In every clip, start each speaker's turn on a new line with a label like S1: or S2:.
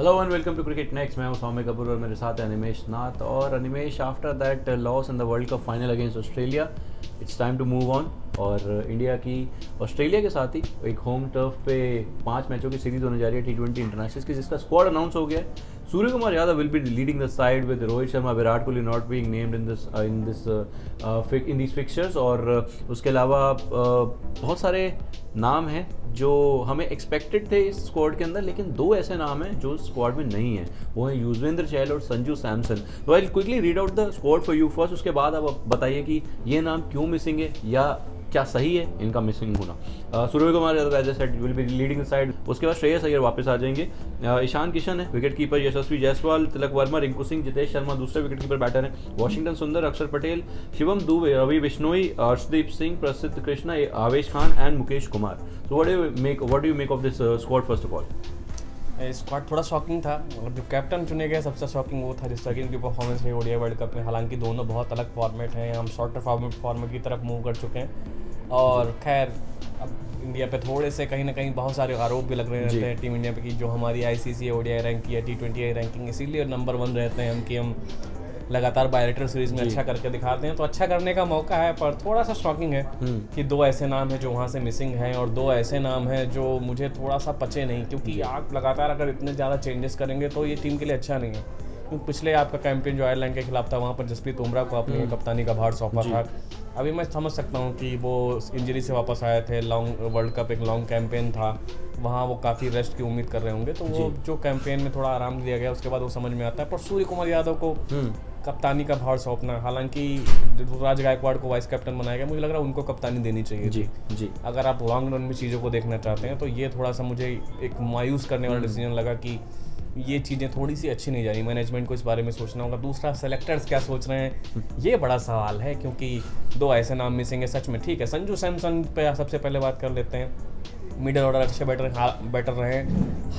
S1: Hello and welcome to cricket next. मैं हूं सौम्य कपूर और मेरे साथ है अनिमेश नाथ। और Animesh, after that loss in the world cup final against Australia, it's time to move on. और इंडिया की ऑस्ट्रेलिया के साथ ही एक होम टर्फ पे 5 मैचों की सीरीज होने जा रही है T20 इंटरनेशनल की, जिसका स्क्वाड अनाउंस हो गया है। Surya Kumar Yadav will be leading the side with Rohit Sharma, Virat Kohli not being named in this fixtures. और उसके अलावा बहुत सारे नाम हैं जो हमें एक्सपेक्टेड थे इस स्क्वाड के अंदर, लेकिन 2 ऐसे नाम हैं जो स्क्वाड में नहीं है। वो हैं युजवेंद्र चहल और संजू सैमसन। तो I quickly read out the squad for you first, उसके बाद आप बताइए कि ये नाम क्यों मिसिंग है या क्या सही है इनका मिसिंग होना। Surya Kumar Yadav as said will be leading the side. उसके बाद श्रेयस अय्यर वापस आ जाएंगे। ईशान किशन है विकेट कीपर, यशस्वी जायसवाल, तिलक वर्मा, रिंकू सिंह, जितेश शर्मा दूसरे विकेट कीपर बैटर हैं, वॉशिंगटन सुंदर, अक्षर पटेल, शिवम दुबे, रवि बिश्नोई, अर्शदीप सिंह, प्रसिद्ध कृष्णा, आवेश Khan and Mukesh Kumar. So what do you make of this squad first of all?
S2: Squad थोड़ा शॉकिंग था और जो कैप्टन चुने गए सबसे शॉकिंग वो था जिस तरह की उनकी परफॉर्मेंस रही ओडीआई वर्ल्ड कप में। हालांकि दोनों बहुत अलग फॉर्मेट हैं, हम शॉर्टर फॉर्मेट की तरफ मूव कर चुके हैं। और खैर अब इंडिया पे थोड़े से कहीं ना कहीं बहुत सारे आरोप भी लग रहे रहते हैं टीम इंडिया पे कि जो हमारी आईसीसी ओडीआई रैंक की है, T20 रैंकिंग इसीलिए नंबर 1 रहते हैं हम कि हम लगातार बायलेटरल सीरीज में अच्छा करके दिखाते हैं। तो अच्छा करने का मौका है, पर थोड़ा सा शॉकिंग है कि 2 ऐसे नाम हैं जो वहाँ से मिसिंग हैं और 2 ऐसे नाम हैं जो मुझे थोड़ा सा पचे नहीं, क्योंकि आप लगातार अगर इतने ज़्यादा चेंजेस करेंगे तो ये टीम के लिए अच्छा नहीं है। क्योंकि पिछले आपका कैंपेन जो आयरलैंड के खिलाफ था वहाँ पर जसप्रीत बुमराह को अपनी कप्तानी का भार सौंपा था। अभी मैं समझ सकता हूँ कि वो इंजरी से वापस आए थे, लॉन्ग वर्ल्ड कप एक लॉन्ग कैंपेन था, वहाँ वो काफ़ी रेस्ट की उम्मीद कर रहे होंगे, तो वो जो कैंपेन में थोड़ा आराम दिया गया उसके बाद वो समझ में आता है। पर सूर्य कुमार यादव को कप्तानी का भार सौंपना, हालांकि ऋतुराज गायकवाड़ को वाइस कैप्टन बनाया गया, मुझे लग रहा है उनको कप्तानी देनी चाहिए जी। अगर आप लॉन्ग रन में चीज़ों को देखना चाहते हैं तो ये थोड़ा सा मुझे एक मायूस करने वाला डिसीजन लगा कि ये चीज़ें थोड़ी सी अच्छी नहीं जा रही। मैनेजमेंट को इस बारे में सोचना होगा। दूसरा, सेलेक्टर्स क्या सोच रहे हैं, ये बड़ा सवाल है, क्योंकि 2 ऐसे नाम मिसिंग है सच में। ठीक है, संजू सैमसन पे सबसे पहले बात कर लेते हैं। मिडिल ऑर्डर अच्छे बैटर रहे,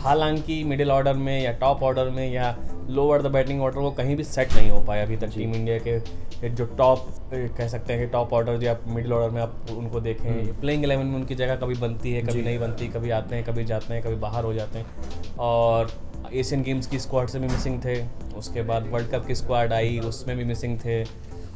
S2: हालांकि मिडिल ऑर्डर में या टॉप ऑर्डर में या लोअर द बैटिंग ऑर्डर वो कहीं भी सेट नहीं हो पाया अभी तक। टीम इंडिया के जो टॉप कह सकते हैं कि टॉप ऑर्डर जो आप मिडिल ऑर्डर में आप उनको देखें, प्लेइंग 11 में उनकी जगह कभी बनती है कभी नहीं बनती, कभी आते हैं कभी जाते हैं, कभी बाहर हो जाते हैं। और एशियन गेम्स की स्क्वाड से भी मिसिंग थे, उसके बाद वर्ल्ड कप की स्क्वाड आई उसमें भी मिसिंग थे।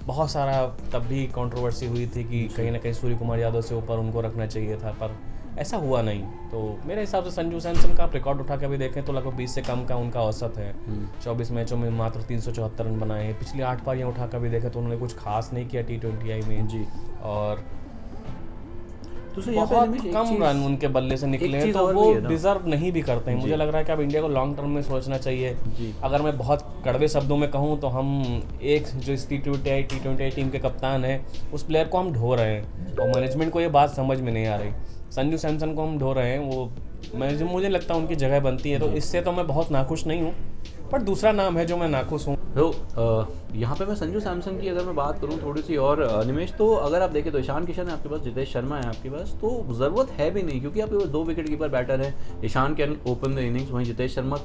S2: बहुत सारा तब भी कंट्रोवर्सी हुई थी कि कहीं ना कहीं सूर्य कुमार यादव से ऊपर उनको रखना चाहिए था, पर ऐसा हुआ नहीं। तो मेरे हिसाब से संजू सैमसन का आप रिकॉर्ड उठा के अभी देखें तो लगभग 20 से कम का उनका औसत है। 24 मैचों में मात्र 374 रन बनाए हैं। पिछली 8 पारियाँ उठा कर भी देखें तो उन्होंने कुछ खास नहीं किया T20 में जी। और बहुत कम रन उनके बल्ले से निकले हैं, तो वो डिजर्व नहीं भी करते हैं। मुझे लग रहा है कि अब इंडिया को लॉन्ग टर्म में सोचना चाहिए। अगर मैं बहुत कड़वे शब्दों में कहूँ तो हम एक जो इस T20 टीम के कप्तान है उस प्लेयर को हम ढो रहे हैं और मैनेजमेंट को ये बात समझ में नहीं आ रही। संजू सैमसन को हम ढो रहे हैं, वो मुझे लगता है उनकी जगह बनती है, तो इससे तो मैं बहुत नाखुश नहीं हूँ। पर दूसरा नाम है जो मैं नाखुश हूँ।
S1: तो यहाँ पे मैं संजू सैमसन की अगर मैं बात करूँ थोड़ी सी और निमेश, तो अगर आप देखें तो ईशान किशन है आपके पास, जितेश शर्मा है आपके पास, तो ज़रूरत है भी नहीं, क्योंकि आपके पास 2 विकेट कीपर बैटर है। Ishan can open the innings, वहीं जितेश शर्मा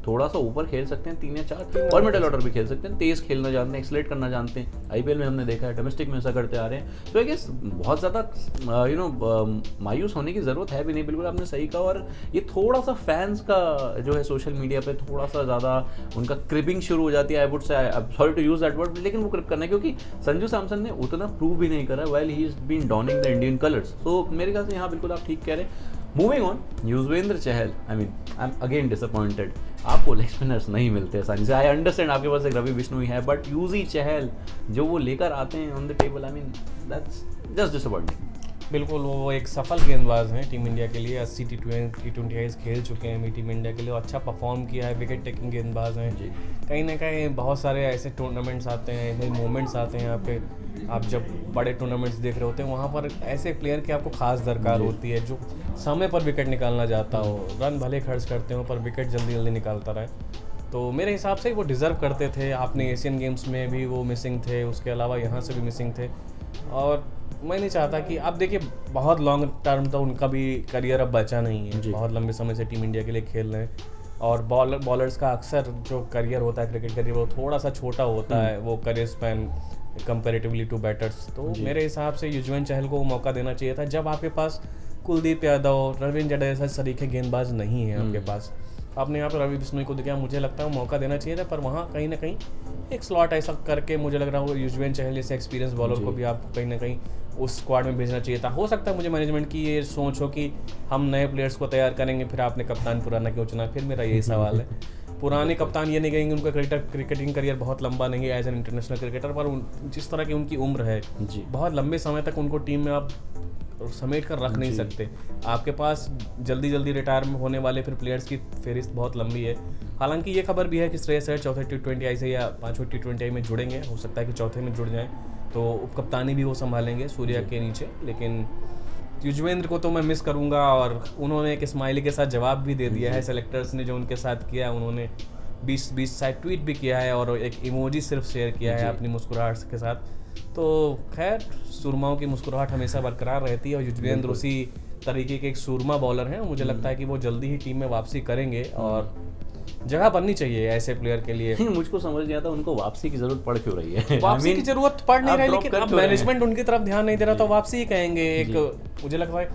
S1: थोड़ा सा ऊपर खेल सकते हैं, 3 या 4 और मिडिल ऑर्डर भी खेल सकते हैं, तेज़ खेलना जानते हैं, एक्सलेट करना जानते हैं। आईपीएल में हमने देखा है, डोमेस्टिक में ऐसा करते आ रहे हैं। तो आई गेस बहुत ज़्यादा मायूस होने की ज़रूरत है भी नहीं, बिल्कुल आपने सही कहा। और ये थोड़ा सा फैंस का जो है सोशल मीडिया पे थोड़ा सा ज़्यादा उनका क्रिपिंग शुरू हो जाती है। I would say, sorry to use that word, लेकिन वो क्रिप करना है क्योंकि संजू सैमसन ने उतना प्रूव भी नहीं करा well he is been donning the Indian colours. तो मेरे ख्याल से यहाँ बिल्कुल आप ठीक कह रहे हैं। Moving on, Yuzvendra Chahal, I am again disappointed. आपको लेग स्पिनर्स नहीं मिलते आसानी से। आई अंडरस्टैंड आपके पास एक रवि बिश्नोई है, बट यूजी चहल जो वो लेकर आते हैं on the table, I mean that's just disappointing.
S2: बिल्कुल, वो एक सफल गेंदबाज हैं टीम इंडिया के लिए। 80 T20 खेल चुके हैं टीम इंडिया के लिए, अच्छा परफॉर्म किया है, विकेट टेकिंग गेंदबाज हैं जी। कहीं ना कहीं बहुत सारे ऐसे टूर्नामेंट्स आते हैं, ऐसे मोमेंट्स आते हैं यहाँ पे, आप जब बड़े टूर्नामेंट्स देख रहे होते हैं वहाँ पर ऐसे प्लेयर की आपको खास दरकार होती है जो समय पर विकेट निकालना चाहता हो, रन भले खर्च करते हो पर विकेट जल्दी जल्दी निकालता रहे। तो मेरे हिसाब से वो डिज़र्व करते थे। आपने एशियन गेम्स में भी वो मिसिंग थे, उसके अलावा यहाँ से भी मिसिंग थे। और मैं नहीं चाहता कि आप देखिए बहुत लॉन्ग टर्म तो उनका भी करियर अब बचा नहीं है, बहुत लंबे समय से टीम इंडिया के लिए खेल रहे हैं। और बॉलर्स का अक्सर जो करियर होता है क्रिकेट करियर वो थोड़ा सा छोटा होता है, वो career span comparatively to batters. तो मेरे हिसाब से युजवेंद्र चहल को मौका देना चाहिए था जब आपके पास कुलदीप यादव, रविंद्र जडेजा जैसे सरीखे गेंदबाज नहीं है आपके पास। आपने यहाँ पे रवि बिश्नोई को दिखाया, मुझे लगता है मौका देना चाहिए था, पर वहाँ कहीं ना कहीं एक स्लॉट ऐसा करके मुझे लग रहा है युजवेंद्र चहल जैसे एक्सपीरियंस बॉलर को भी आप कहीं ना कहीं उस स्क्वाड में भेजना चाहिए था। हो सकता है मुझे मैनेजमेंट की ये सोच हो कि हम नए प्लेयर्स को तैयार करेंगे, फिर आपने कप्तान पुराना क्यों चुना। फिर मेरा यही सवाल है, पुराने कप्तान ये नहीं कहेंगे उनका क्रिकेटिंग करियर बहुत लंबा नहीं है एज एन इंटरनेशनल क्रिकेटर, पर जिस तरह की उनकी उम्र है बहुत लंबे समय तक उनको टीम में आप समेट कर रख नहीं सकते। आपके पास जल्दी जल्दी रिटायर होने वाले फिर प्लेयर्स की फहरिस्त बहुत लंबी है। हालांकि ये खबर भी है कि श्रेयस अय्यर चौथे T20I से या 5वें T20I में जुड़ेंगे, हो सकता है कि चौथे में जुड़ जाएं, तो उपकप्तानी भी वो संभालेंगे सूर्या के नीचे। लेकिन युजवेंद्र को तो मैं मिस करूंगा, और उन्होंने एक स्माइली के साथ जवाब भी दे दिया है सेलेक्टर्स ने जो उनके साथ किया। उन्होंने 20 साइड ट्वीट भी किया है और एक इमोजी सिर्फ शेयर किया है अपनी मुस्कुराहट के साथ। तो खैर, सुरमाओं की मुस्कुराहट हमेशा बरकरार रहती है और युजवेंद्र उसी तरीके के एक सुरमा बॉलर हैं। मुझे लगता है कि वो जल्दी ही टीम में वापसी करेंगे और जगह बननी चाहिए ऐसे प्लेयर के लिए।
S1: मुझको समझ नहीं आता उनको वापसी की जरूरत पड़ क्यों रही है।
S2: वापसी की जरूरत पड़ नहीं रही, लेकिन अब मैनेजमेंट उनकी तरफ ध्यान नहीं दे रहा तो वापसी ही कहेंगे। एक मुझे लगता है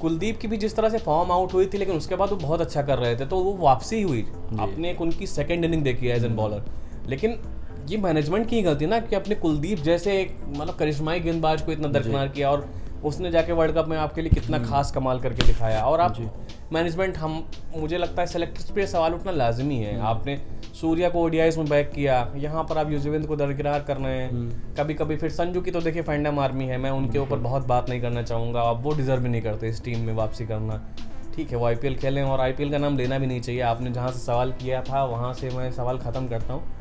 S2: कुलदीप की भी जिस तरह से फॉर्म आउट हुई थी, लेकिन उसके बाद वो बहुत अच्छा कर रहे थे, तो वो वापसी हुई। आपने एक उनकी सेकंड इनिंग देखी एज एन बॉलर, लेकिन ये मैनेजमेंट की गलती ना कि अपने कुलदीप जैसे एक मतलब करिश्माई गेंदबाज को इतना दरकिनार किया, और उसने जाके वर्ल्ड कप में आपके लिए कितना खास कमाल करके दिखाया। और आप मैनेजमेंट, हम मुझे लगता है सेलेक्टर्स पे सवाल उठना लाजमी है। आपने सूर्या को ओडीआईस में बैक किया, यहाँ पर आप युजवेंद्र को दरकिनार कर रहे हैं। कभी कभी फिर संजू की तो देखिए फैंडम आर्मी है, मैं उनके ऊपर बहुत बात नहीं करना चाहूँगा, अब वो डिजर्व भी नहीं करते इस टीम में वापसी करना। ठीक है, वो IPL खेलें और IPL का नाम लेना भी नहीं चाहिए। आपने जहाँ से सवाल किया था वहाँ से मैं सवाल ख़त्म करता हूँ।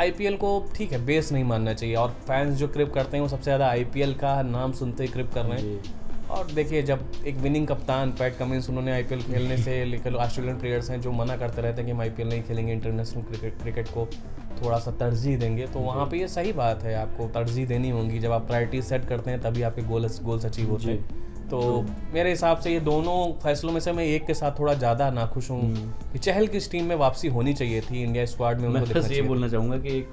S2: IPL को ठीक है बेस नहीं मानना चाहिए, और फैंस जो क्रिप करते हैं वो सबसे ज़्यादा IPL का नाम सुनते ही क्रिप कर रहे हैं। और देखिए, जब एक विनिंग कप्तान पैट कमिंस उन्होंने IPL खेलने से, लेकिन ऑस्ट्रेलियन प्लेयर्स हैं जो मना करते रहते हैं कि हम IPL नहीं खेलेंगे, इंटरनेशनल क्रिकेट को थोड़ा सा तरजीह देंगे, तो वहाँ पे ये सही बात है, आपको तरजीह देनी होगी। जब आप प्रायोरिटी सेट करते हैं तभी आपके गोल्स अचीव होते हैं। तो मेरे हिसाब से ये दोनों फैसलों में से मैं एक के साथ थोड़ा ज़्यादा नाखुश हूँ कि चहल की इस टीम में वापसी होनी चाहिए थी, इंडिया स्क्वाड में उनको।
S1: मैं ये बोलना चाहूँगा कि एक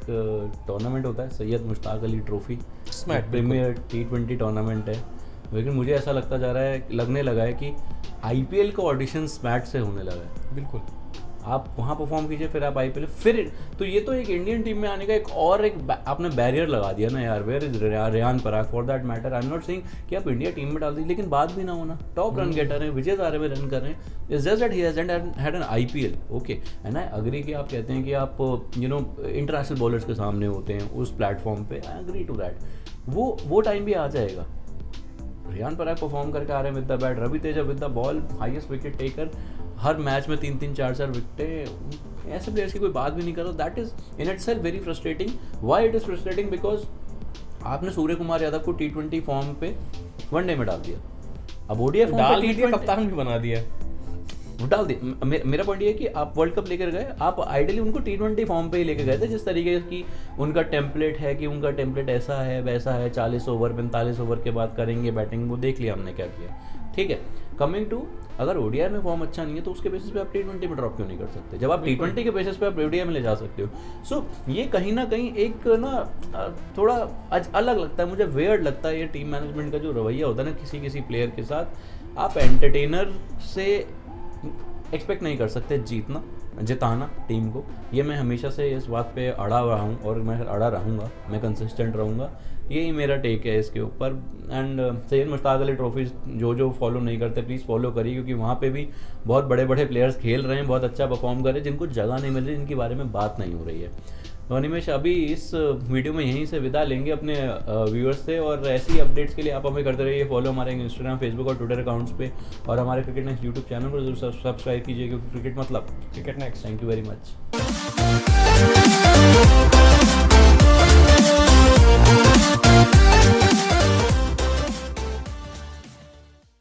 S1: टूर्नामेंट होता है Syed Mushtaq Ali trophy, premier T20 tournament है, लेकिन मुझे ऐसा लगने लगा है कि IPL का ऑडिशन स्मैट से होने लगा है।
S2: बिल्कुल,
S1: आप वहाँ परफॉर्म कीजिए, फिर आप IPL, फिर तो ये तो एक इंडियन टीम में आने का एक आपने बैरियर लगा दिया ना यार। Where is Riyan Parag for that matter. I am not saying कि आप इंडिया टीम में डाल दीजिए, लेकिन बात भी ना होना। टॉप रन गेटर हैं, विजय हजारे में रन कर रहे हैं, it's just that he hasn't had an IPL। Okay, and I agree कि आप कहते हैं कि आप इंटरनेशनल बॉलर्स के सामने होते हैं उस प्लेटफॉर्म पे, आई अग्री टू दैट। वो टाइम भी आ जाएगा। रेयान पराग परफॉर्म करके आ रहे हैं with the bat, Ravi Teja with the ball, highest wicket taker, हर मैच में 3-3 4-4 विकेटें। ऐसे प्लेयर्स की कोई बात भी नहीं करता। That is in itself very frustrating. Why it is frustrating? Because आपने सूर्य कुमार यादव को T20 फॉर्म पे वनडे में डाल दिया, अब ODI फॉर्म पे
S2: T20 कप्तान भी बना दिया,
S1: डाल दिया। मेरा पॉइंट ये है कि आप वर्ल्ड कप लेकर गए, आप आइडियली उनको T20 फॉर्म पे ही लेकर गए थे, जिस तरीके की उनका टेम्पलेट है कि उनका टेम्पलेट ऐसा है वैसा है, 40 ओवर 45 ओवर के बाद करेंगे बैटिंग, वो देख लिया हमने क्या किया। ठीक है, कमिंग टू अगर ODI में फॉर्म अच्छा नहीं है तो उसके बेसिस पे आप T20 में ड्रॉप क्यों नहीं कर सकते, जब आप T20 के बेसिस पे आप ODI में ले जा सकते हो। सो ये कहीं ना कहीं एक ना थोड़ा अलग लगता है मुझे, वेयर्ड लगता है ये टीम मैनेजमेंट का जो रवैया होता है ना किसी प्लेयर के साथ। आप एंटरटेनर से एक्सपेक्ट नहीं कर सकते जिताना टीम को। ये मैं हमेशा से इस बात पे अड़ा रहा हूँ और मैं अड़ा रहूँगा, मैं कंसिस्टेंट रहूँगा, यही मेरा टेक है इसके ऊपर। एंड सैयद मुश्ताक अली ट्रॉफी जो फॉलो नहीं करते प्लीज़ फॉलो करिए, क्योंकि वहाँ पे भी बहुत बड़े बड़े प्लेयर्स खेल रहे हैं, बहुत अच्छा परफॉर्म कर रहे हैं, जिनको जगह नहीं मिल रही, जिनके बारे में बात नहीं हो रही है। तो अनिमेश, अभी इस वीडियो में यहीं से विदा लेंगे अपने व्यूअर्स से, और ऐसी अपडेट्स के लिए आप हमें करते रहिए फॉलो हमारे इंस्टाग्राम, फेसबुक और ट्विटर अकाउंट्स पे, और हमारे क्रिकेट नेक्स्ट यूट्यूब चैनल को जरूर सब्सक्राइब कीजिए, क्योंकि क्रिकेट मतलब
S2: cricket next.
S1: Thank you very much.